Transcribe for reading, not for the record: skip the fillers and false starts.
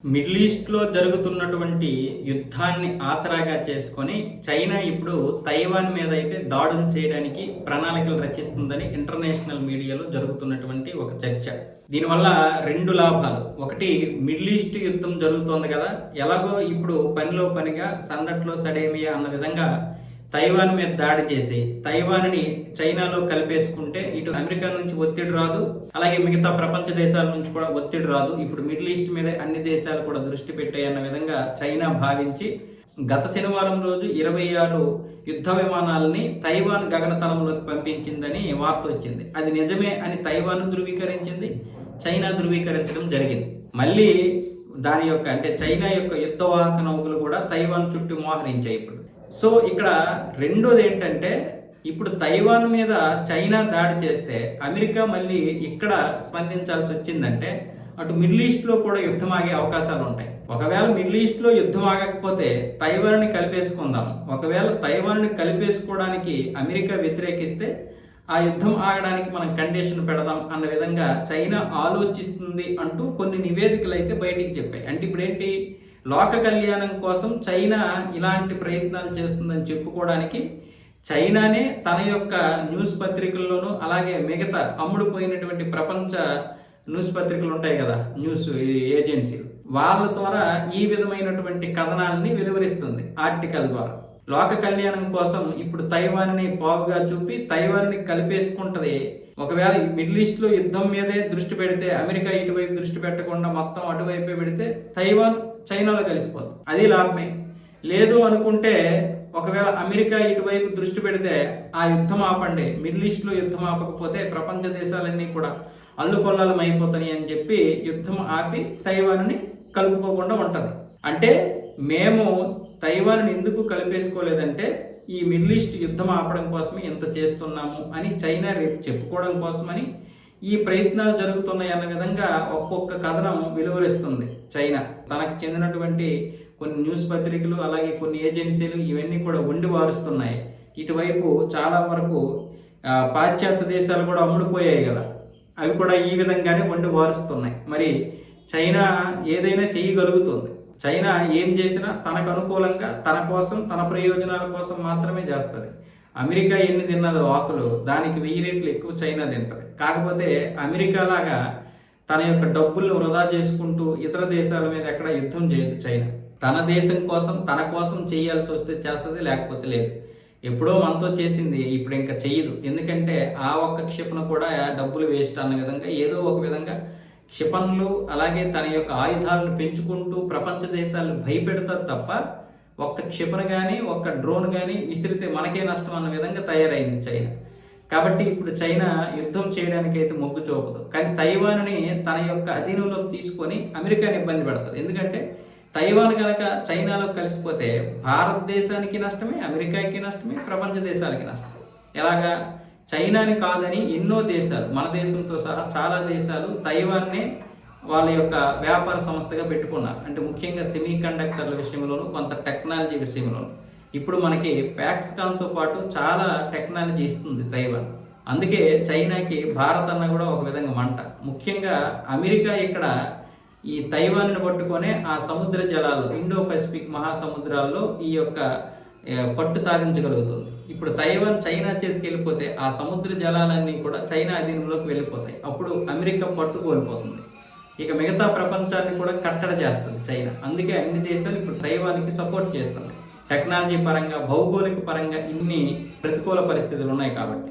Middle ఈస్ట్‌లో జరుగుతున్నటువంటి యుద్ధాన్ని ఆసరాగా చేసుకొని చైనా ఇప్పుడు తైవాన్ మీద అయితే దాడులు చేయడానికి ప్రణాళికలు రచిస్తుందని ఇంటర్నేషనల్ మీడియాలో జరుగుతున్నటువంటి ఒక చర్చ. దీనివల్ల రెండు లాభాలు. ఒకటి, మిడిల్ ఈస్ట్ యుద్ధం జరుగుతోంది కదా, ఎలాగో ఇప్పుడు పనిలో పనిగా సందట్లో సడేమియా అన్న విధంగా తైవాన్ మీద దాడి చేసి తైవాన్ని చైనాలో కలిపేసుకుంటే ఇటు అమెరికా నుంచి ఒత్తిడి రాదు, అలాగే మిగతా ప్రపంచ దేశాల నుంచి కూడా ఒత్తిడి రాదు. ఇప్పుడు మిడిల్ ఈస్ట్ మీద అన్ని దేశాలు కూడా దృష్టి పెట్టాయన్న విధంగా చైనా భావించి గత శనివారం రోజు 26 యుద్ధ విమానాలని తైవాన్ గగనతలంలోకి పంపించిందని వార్త వచ్చింది. అది నిజమే అని తైవాన్ ధృవీకరించింది, చైనా ధృవీకరించడం జరిగింది. మళ్ళీ దాని యొక్క అంటే చైనా యొక్క యుద్ధవాహక నౌకలు కూడా తైవాన్ చుట్టూ మోహరించాయి ఇప్పుడు. సో ఇక్కడ రెండోది ఏంటంటే, ఇప్పుడు తైవాన్ మీద చైనా దాడి చేస్తే అమెరికా మళ్ళీ ఇక్కడ స్పందించాల్సి వచ్చిందంటే అటు మిడిల్ ఈస్ట్లో కూడా యుద్ధం ఆగే అవకాశాలు ఉంటాయి. ఒకవేళ మిడిల్ ఈస్ట్లో యుద్ధం ఆగకపోతే తైవాన్ని కలిపేసుకుందాం, ఒకవేళ తైవాన్ని కలిపేసుకోవడానికి అమెరికా వ్యతిరేకిస్తే ఆ యుద్ధం ఆగడానికి మనం కండిషన్ పెడదాం అన్న విధంగా చైనా ఆలోచిస్తుంది అంటూ కొన్ని నివేదికలు అయితే బయటికి చెప్పాయి. అంటే ఇప్పుడు ఏంటి, లోక కళ్యాణం కోసం చైనా ఇలాంటి ప్రయత్నాలు చేస్తుందని చెప్పుకోవడానికి చైనానే తన యొక్క న్యూస్ పత్రికల్లోనూ అలాగే మిగతా అమ్ముడుపోయినటువంటి ప్రపంచ న్యూస్ పత్రికలు ఉంటాయి కదా, న్యూస్ ఏజెన్సీలు, వాళ్ళ ద్వారా ఈ విధమైనటువంటి కథనాలని వెలువరిస్తుంది ఆర్టికల్ ద్వారా. లోక కళ్యాణం కోసం ఇప్పుడు తైవాన్ని పావుగా చూపి తైవాన్ని కలిపేసుకుంటది. ఒకవేళ మిడిల్ ఈస్ట్లో యుద్ధం మీదే దృష్టి పెడితే అమెరికా ఇటువైపు దృష్టి పెట్టకుండా మొత్తం అటువైపే పెడితే తైవాన్ చైనాలో కలిసిపోతుంది, అది లాభమే. లేదు అనుకుంటే ఒకవేళ అమెరికా ఇటువైపు దృష్టి పెడితే ఆ యుద్ధం ఆపండి, మిడిల్ ఈస్ట్లో యుద్ధం ఆపకపోతే ప్రపంచ దేశాలన్నీ కూడా అల్లుకొల్లాలం అయిపోతాయి అని చెప్పి యుద్ధం ఆపి తైవాన్ని కలుపుకోకుండా ఉంటుంది. అంటే మేము తైవాన్ని ఎందుకు కలిపేసుకోలేదంటే ఈ మిడిల్ ఈస్ట్ యుద్ధం ఆపడం కోసమే ఇంత చేస్తున్నాము అని చైనా రేపు చెప్పుకోవడం కోసమని ఈ ప్రయత్నాలు జరుగుతున్నాయి అన్న విధంగా ఒక్కొక్క కథనం వెలువరిస్తుంది. చైనా తనకు చెందినటువంటి కొన్ని న్యూస్ పత్రికలు అలాగే కొన్ని ఏజెన్సీలు ఇవన్నీ కూడా వండి వారుస్తున్నాయి. ఇటువైపు చాలా వరకు పాశ్చాత్య దేశాలు కూడా అమ్ముడుపోయాయి కదా, అవి కూడా ఈ విధంగానే వండి వారుస్తున్నాయి. మరి చైనా ఏదైనా చేయగలుగుతుంది. చైనా ఏం చేసినా తనకు అనుకూలంగా తన కోసం తన ప్రయోజనాల కోసం మాత్రమే చేస్తుంది. అమెరికా ఎన్ని తిన్నదో ఆకులు దానికి 1000 రెట్లు ఎక్కువ చైనా తింటుంది. కాకపోతే అమెరికా లాగా తన యొక్క డబ్బులను వృధా చేసుకుంటూ ఇతర దేశాల మీద ఎక్కడ యుద్ధం చేయదు చైనా. తన దేశం కోసం తన కోసం చేయాల్సి వస్తే చేస్తుంది, లేకపోతే లేదు. ఎప్పుడో మనతో చేసింది, ఇప్పుడు ఇంకా చెయ్యదు. ఎందుకంటే ఆ ఒక్క క్షిపణ కూడా డబ్బులు వేస్ట్ అన్న విధంగా ఏదో ఒక విధంగా క్షిపణులు అలాగే తన యొక్క ఆయుధాలను పెంచుకుంటూ ప్రపంచ దేశాలను భయపెడతారు తప్ప ఒక్క క్షిపణ కానీ ఒక్క డ్రోన్ కానీ విసిరితే మనకే నష్టం అన్న విధంగా తయారైంది చైనా. కాబట్టి ఇప్పుడు చైనా యుద్ధం చేయడానికి అయితే మొగ్గు చూపదు, కానీ తైవాన్ని తన యొక్క అధీనంలోకి తీసుకొని అమెరికాని ఇబ్బంది పెడుతుంది. ఎందుకంటే తైవాన్ కనుక చైనాలో కలిసిపోతే భారతదేశానికి నష్టమే, అమెరికాకి నష్టమే, ప్రపంచ దేశాలకి నష్టం. ఎలాగా, చైనాని కాదని ఎన్నో దేశాలు మన దేశంతో సహా చాలా దేశాలు తైవాన్నే వాళ్ళ యొక్క వ్యాపార సంస్థగా పెట్టుకున్నారు. అంటే ముఖ్యంగా సెమీ కండక్టర్ల విషయంలోనూ కొంత టెక్నాలజీ విషయంలోనూ ఇప్పుడు మనకి ప్యాక్స్కాన్తో పాటు చాలా టెక్నాలజీ ఇస్తుంది తైవాన్. అందుకే చైనాకి భారత్ అన్న కూడా ఒక విధంగా మంట. ముఖ్యంగా అమెరికా ఇక్కడ ఈ తైవాన్ని పట్టుకొనే ఆ సముద్ర జలాల్లో ఇండో పసిఫిక్ మహాసముద్రాల్లో ఈ యొక్క పట్టు సాధించగలుగుతుంది. ఇప్పుడు తైవాన్ చైనా చేతికి వెళ్ళిపోతే ఆ సముద్ర జలాలన్నీ కూడా చైనా అధీనంలోకి వెళ్ళిపోతాయి. అప్పుడు అమెరికా పట్టు కోల్పోతుంది, ఇక మిగతా ప్రపంచాన్ని కూడా కట్టడి చేస్తుంది చైనా. అందుకే అన్ని దేశాలు ఇప్పుడు తైవాన్కి సపోర్ట్ చేస్తున్నాయి. టెక్నాలజీ పరంగా భౌగోళిక పరంగా ఇన్ని ప్రతికూల పరిస్థితులు ఉన్నాయి కాబట్టి.